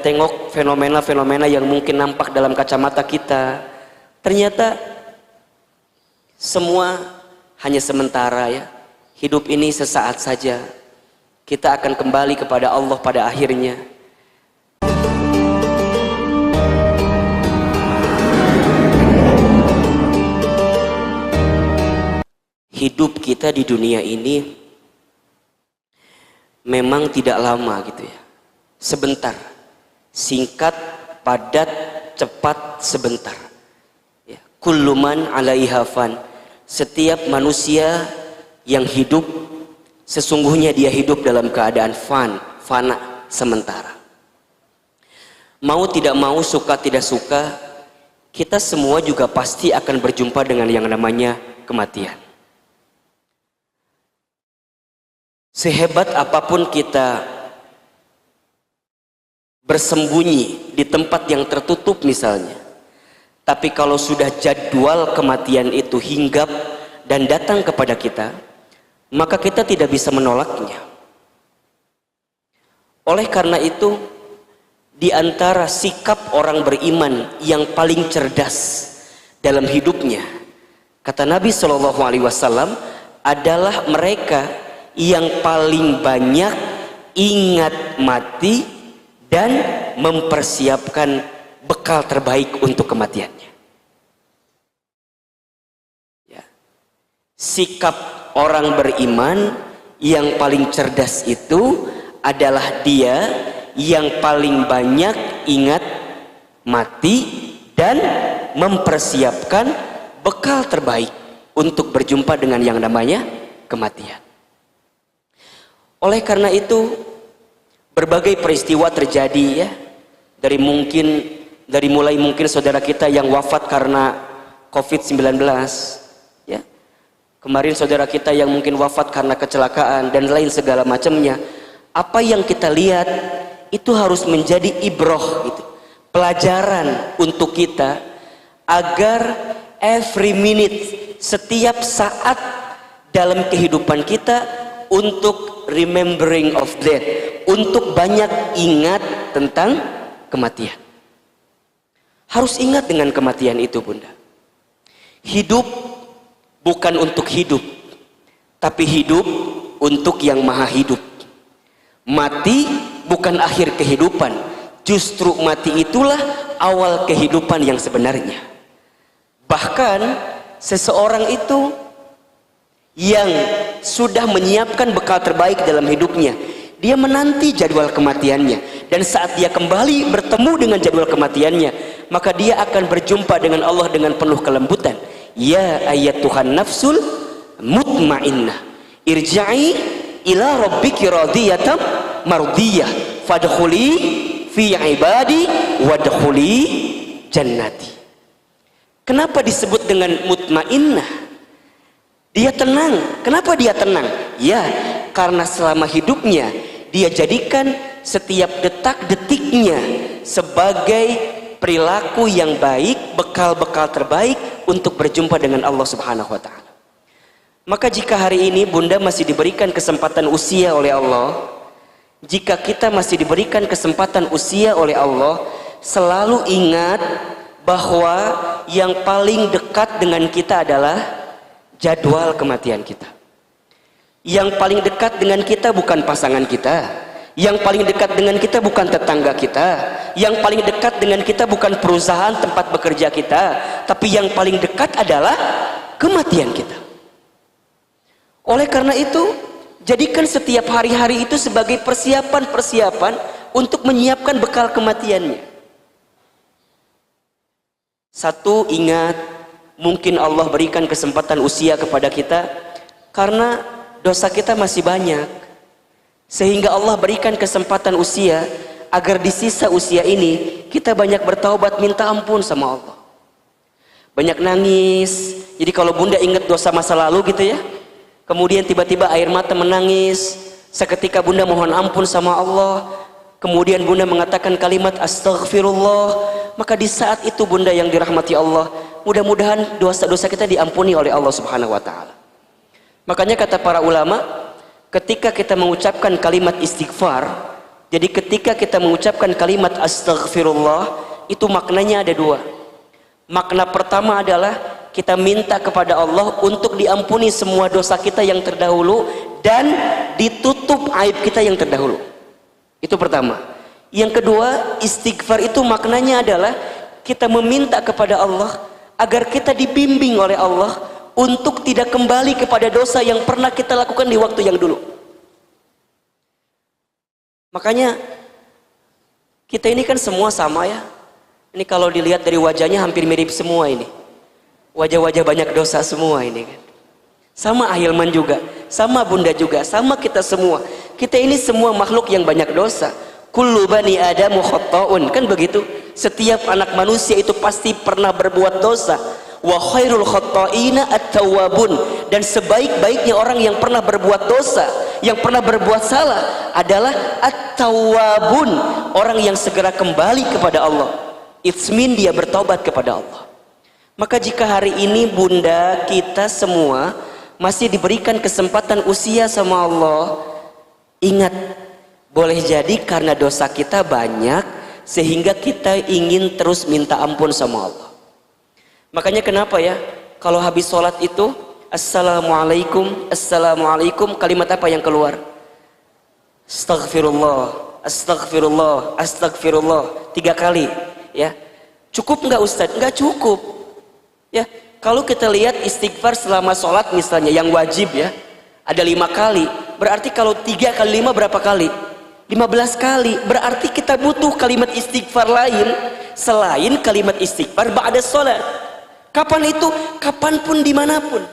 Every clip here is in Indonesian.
tengok fenomena-fenomena yang mungkin nampak dalam kacamata kita, ternyata semua hanya sementara ya. Hidup ini sesaat saja. Kita akan kembali kepada Allah pada akhirnya. Hidup kita di dunia ini memang tidak lama gitu ya. Sebentar. Singkat, padat, cepat, sebentar. Ya. Kullu man 'alaiha fan. Setiap manusia yang hidup, sesungguhnya dia hidup dalam keadaan fana, sementara. Mau tidak mau, suka tidak suka, kita semua juga pasti akan berjumpa dengan yang namanya kematian. Sehebat apapun kita bersembunyi di tempat yang tertutup misalnya, tapi kalau sudah jadwal kematian itu hinggap dan datang kepada kita, maka kita tidak bisa menolaknya. Oleh karena itu, di antara sikap orang beriman yang paling cerdas dalam hidupnya, kata Nabi SAW, adalah mereka yang paling banyak ingat mati dan mempersiapkan bekal terbaik untuk kematiannya. Ya. Sikap orang beriman yang paling cerdas itu adalah dia yang paling banyak ingat mati dan mempersiapkan bekal terbaik untuk berjumpa dengan yang namanya kematian. Oleh karena itu, berbagai peristiwa terjadi ya, dari mulai mungkin saudara kita yang wafat karena COVID-19 ya. Kemarin saudara kita yang mungkin wafat karena kecelakaan dan lain segala macamnya. Apa yang kita lihat itu harus menjadi ibroh gitu. Pelajaran untuk kita agar every minute, setiap saat dalam kehidupan kita untuk remembering of death, untuk banyak ingat tentang kematian. Harus ingat dengan kematian itu, Bunda. Hidup bukan untuk hidup, tapi hidup untuk yang maha hidup. Mati bukan akhir kehidupan, justru mati itulah awal kehidupan yang sebenarnya. Bahkan seseorang itu yang sudah menyiapkan bekal terbaik dalam hidupnya, dia menanti jadwal kematiannya, dan saat dia kembali bertemu dengan jadwal kematiannya, maka dia akan berjumpa dengan Allah dengan penuh kelembutan. Ya ayyatuhan nafsul mutmainnah, irja'i ila rabbiki radiyatan mardiyah, fadkhuli fi ibadi wadkhuli jannati. Kenapa disebut dengan mutmainnah? Dia tenang. Kenapa dia tenang? Ya, karena selama hidupnya dia jadikan setiap detak-detiknya sebagai perilaku yang baik, bekal-bekal terbaik untuk berjumpa dengan Allah Subhanahu wa taala. Maka jika hari ini Bunda masih diberikan kesempatan usia oleh Allah, jika kita masih diberikan kesempatan usia oleh Allah, selalu ingat bahwa yang paling dekat dengan kita adalah jadwal kematian kita. Yang paling dekat dengan kita bukan pasangan kita, yang paling dekat dengan kita bukan tetangga kita, yang paling dekat dengan kita bukan perusahaan tempat bekerja kita, tapi yang paling dekat adalah kematian kita. Oleh karena itu, jadikan setiap hari-hari itu sebagai persiapan-persiapan untuk menyiapkan bekal kematiannya. Satu, ingat, mungkin Allah berikan kesempatan usia kepada kita karena dosa kita masih banyak, sehingga Allah berikan kesempatan usia agar di sisa usia ini kita banyak bertaubat, minta ampun sama Allah, banyak nangis. Jadi kalau Bunda ingat dosa masa lalu gitu ya, kemudian tiba-tiba air mata menangis, seketika Bunda mohon ampun sama Allah, kemudian Bunda mengatakan kalimat astaghfirullah, maka di saat itu Bunda yang dirahmati Allah, mudah-mudahan dosa-dosa kita diampuni oleh Allah Subhanahu wa taala. Makanya kata para ulama, ketika kita mengucapkan kalimat istighfar, Jadi ketika kita mengucapkan kalimat astaghfirullah, itu maknanya ada dua. Makna pertama adalah kita minta kepada Allah untuk diampuni semua dosa kita yang terdahulu dan ditutup aib kita yang terdahulu. Itu pertama. Yang kedua, istighfar itu maknanya adalah kita meminta kepada Allah agar kita dibimbing oleh Allah untuk tidak kembali kepada dosa yang pernah kita lakukan di waktu yang dulu. Makanya kita ini kan semua sama ya. Ini kalau dilihat dari wajahnya hampir mirip semua ini. Wajah-wajah banyak dosa semua ini kan. Sama Ahilman juga, sama Bunda juga, sama kita semua. Kita ini semua makhluk yang banyak dosa. Kullu bani Adamu khatta'un, kan begitu. Setiap anak manusia itu pasti pernah berbuat dosa. Wa khairul khatta'ina at-tawwabun, dan sebaik-baiknya orang yang pernah berbuat dosa, yang pernah berbuat salah adalah at-tawwabun, orang yang segera kembali kepada Allah. It's mean dia bertobat kepada Allah. Maka jika hari ini Bunda, kita semua masih diberikan kesempatan usia sama Allah, ingat, boleh jadi karena dosa kita banyak sehingga kita ingin terus minta ampun sama Allah. Makanya kenapa ya, kalau habis sholat itu assalamualaikum, assalamualaikum, kalimat apa yang keluar? Astaghfirullah, astaghfirullah, astaghfirullah, 3 kali ya. Cukup nggak Ustadz? Nggak cukup ya. Kalau kita lihat istighfar selama sholat misalnya yang wajib ya, ada 5 kali. Berarti kalau 3 kali 5 berapa kali? 15 kali. Berarti kita butuh kalimat istighfar lain selain kalimat istighfar ba'da sholat. Kapan itu? Kapanpun, dimanapun.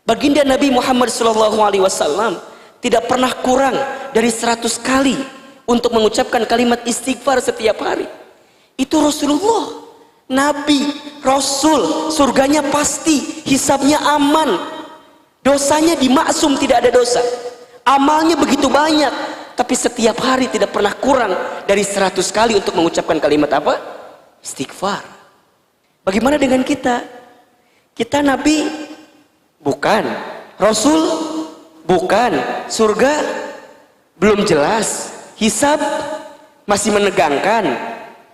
Baginda Nabi Muhammad SAW tidak pernah kurang dari 100 kali untuk mengucapkan kalimat istighfar setiap hari. Itu Rasulullah, Nabi, Rasul, surganya pasti, hisabnya aman, dosanya dimaksum, tidak ada dosa. Amalnya begitu banyak, tapi setiap hari tidak pernah kurang dari 100 kali untuk mengucapkan kalimat apa? Istighfar. Bagaimana dengan kita? Kita Nabi? Bukan. Rasul? Bukan. Surga? Belum jelas. Hisab? Masih menegangkan.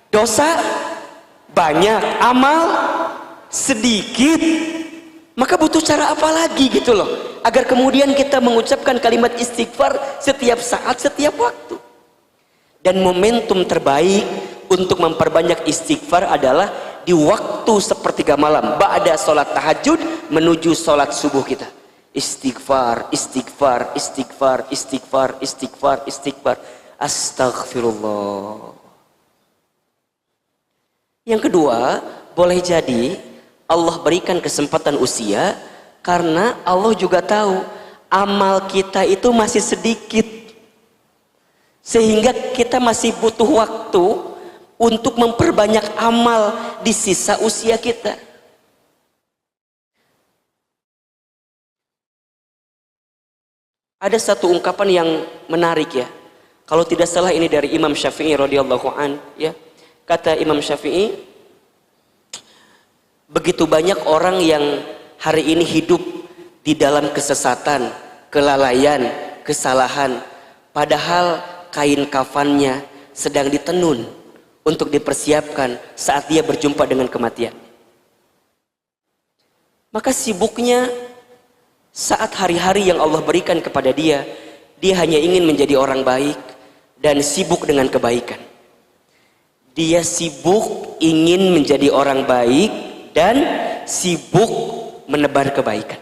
Dosa? Banyak. Amal? Sedikit. Maka butuh cara apa lagi gitu loh, agar kemudian kita mengucapkan kalimat istighfar setiap saat, setiap waktu. Dan momentum terbaik untuk memperbanyak istighfar adalah di waktu sepertiga malam, ba'da sholat tahajud menuju sholat subuh kita. Istighfar, istighfar, istighfar, istighfar, istighfar, istighfar. Astaghfirullah. Yang kedua, boleh jadi Allah berikan kesempatan usia karena Allah juga tahu amal kita itu masih sedikit, sehingga kita masih butuh waktu untuk memperbanyak amal di sisa usia kita. Ada satu ungkapan yang menarik ya. Kalau tidak salah ini dari Imam Syafi'i radhiyallahu an ya. Kata Imam Syafi'i, begitu banyak orang yang hari ini hidup di dalam kesesatan, kelalaian, kesalahan, padahal kain kafannya sedang ditenun untuk dipersiapkan saat dia berjumpa dengan kematian. Maka sibuknya saat hari-hari yang Allah berikan kepada dia, dia hanya ingin menjadi orang baik dan sibuk dengan kebaikan. Dia sibuk ingin menjadi orang baik dan sibuk menebar kebaikan.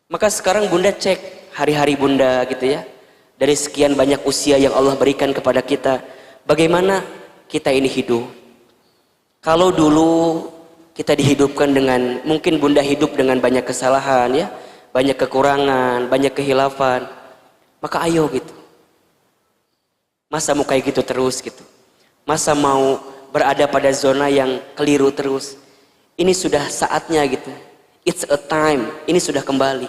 Maka sekarang Bunda cek hari-hari Bunda gitu ya, dari sekian banyak usia yang Allah berikan kepada kita, bagaimana kita ini hidup? Kalau dulu kita dihidupkan dengan, mungkin Bunda hidup dengan banyak kesalahan ya, banyak kekurangan, banyak kehilafan, maka ayo gitu. Masa mau kayak gitu terus gitu? Masa mau berada pada zona yang keliru terus? Ini sudah saatnya gitu. It's a time. Ini sudah kembali.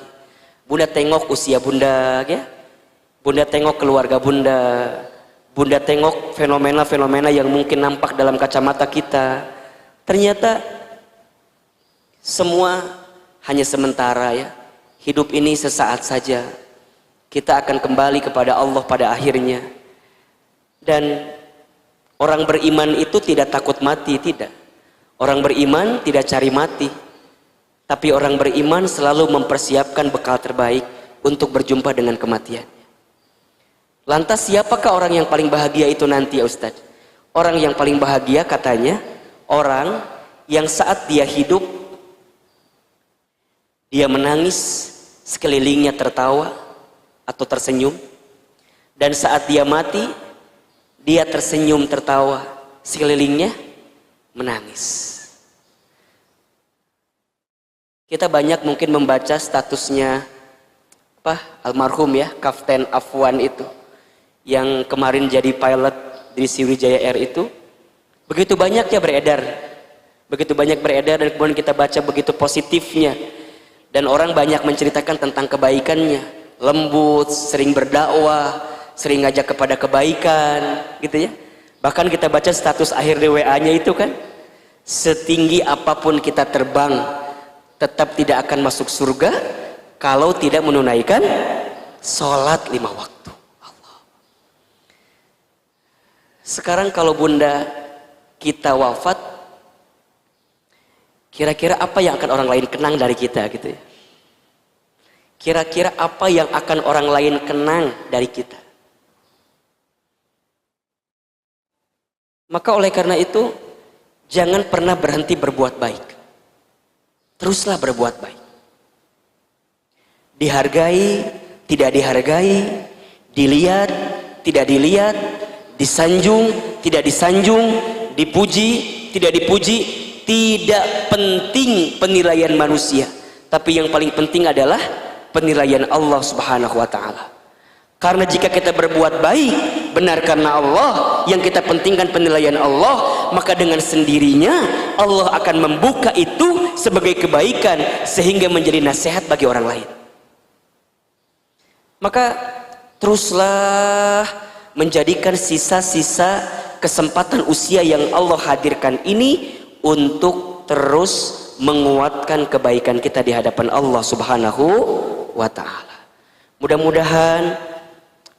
Bunda tengok usia Bunda ya. Bunda tengok keluarga Bunda. Bunda tengok fenomena-fenomena yang mungkin nampak dalam kacamata kita. Ternyata semua hanya sementara ya. Hidup ini sesaat saja. kita akan kembali kepada Allah pada akhirnya. Dan orang beriman itu tidak takut mati, tidak. Orang beriman tidak cari mati, tapi orang beriman selalu mempersiapkan bekal terbaik untuk berjumpa dengan kematian. Lantas siapakah orang yang paling bahagia itu nanti ya Ustadz? Orang yang paling bahagia katanya orang yang saat dia hidup dia menangis, sekelilingnya tertawa atau tersenyum, dan saat dia mati dia tersenyum tertawa, sekelilingnya menangis. Kita banyak mungkin membaca statusnya almarhum ya, Kapten Afwan itu yang kemarin jadi pilot di Sriwijaya Air itu. Begitu banyak ya beredar, dan kemudian kita baca begitu positifnya, dan orang banyak menceritakan tentang kebaikannya, lembut, sering berdakwah, sering ngajak kepada kebaikan gitu ya. Bahkan kita baca status akhir di WA-nya itu kan, setinggi apapun kita terbang tetap tidak akan masuk surga kalau tidak menunaikan sholat 5 waktu. Allah. Sekarang kalau bunda kita wafat, kira-kira apa yang akan orang lain kenang dari kita gitu ya? Kira-kira apa yang akan orang lain kenang dari kita? Maka oleh karena itu, jangan pernah berhenti berbuat baik. Teruslah berbuat baik. Dihargai, tidak dihargai, dilihat, tidak dilihat, disanjung, tidak disanjung, dipuji, tidak dipuji, tidak penting penilaian manusia. Tapi yang paling penting adalah penilaian Allah Subhanahu wa ta'ala. Karena jika kita berbuat baik benar karena Allah, yang kita pentingkan penilaian Allah, maka dengan sendirinya Allah akan membuka itu sebagai kebaikan sehingga menjadi nasihat bagi orang lain. Maka teruslah menjadikan sisa-sisa kesempatan usia yang Allah hadirkan ini untuk terus menguatkan kebaikan kita di hadapan Allah Subhanahu wa ta'ala. Mudah-mudahan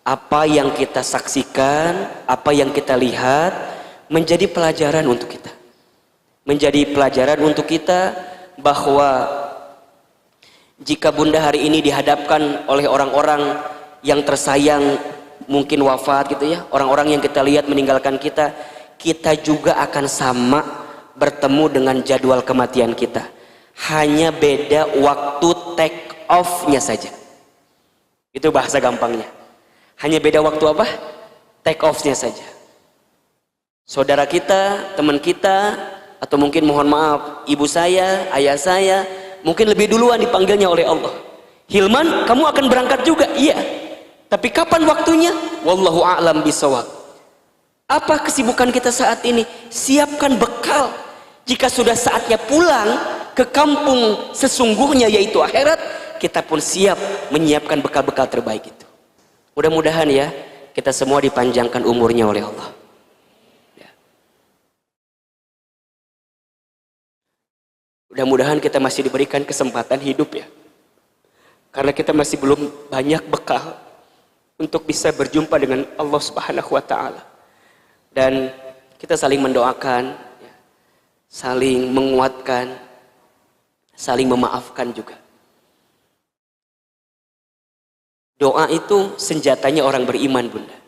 apa yang kita saksikan, apa yang kita lihat menjadi pelajaran untuk kita. Menjadi pelajaran untuk kita bahwa jika bunda hari ini dihadapkan oleh orang-orang yang tersayang mungkin wafat gitu ya, orang-orang yang kita lihat meninggalkan kita, kita juga akan sama bertemu dengan jadwal kematian kita. Hanya beda waktu take off-nya saja. Itu bahasa gampangnya. Hanya beda waktu apa? Take off-nya saja. Saudara kita, teman kita, atau mungkin mohon maaf, ibu saya, ayah saya, mungkin lebih duluan dipanggilnya oleh Allah. Hilman, kamu akan berangkat juga? Iya. Tapi kapan waktunya? Wallahu a'lam bishawab. Apa kesibukan kita saat ini? Siapkan bekal. Jika sudah saatnya pulang ke kampung sesungguhnya yaitu akhirat, kita pun siap menyiapkan bekal-bekal terbaik itu. Mudah-mudahan ya kita semua dipanjangkan umurnya oleh Allah. Ya. Mudah-mudahan kita masih diberikan kesempatan hidup ya. Karena kita masih belum banyak bekal untuk bisa berjumpa dengan Allah Subhanahu wa ta'ala. Dan kita saling mendoakan, ya, saling menguatkan, saling memaafkan juga. Doa itu senjatanya orang beriman bunda.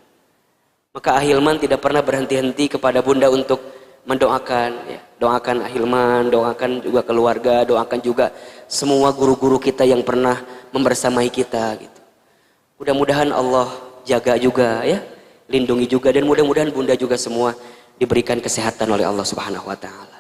Maka Ahilman tidak pernah berhenti-henti kepada bunda untuk mendoakan ya. Doakan Ahilman, doakan juga keluarga, doakan juga semua guru-guru kita yang pernah membersamai kita gitu. Mudah-mudahan Allah jaga juga ya, lindungi juga, dan mudah-mudahan bunda juga semua diberikan kesehatan oleh Allah Subhanahu wa ta'ala.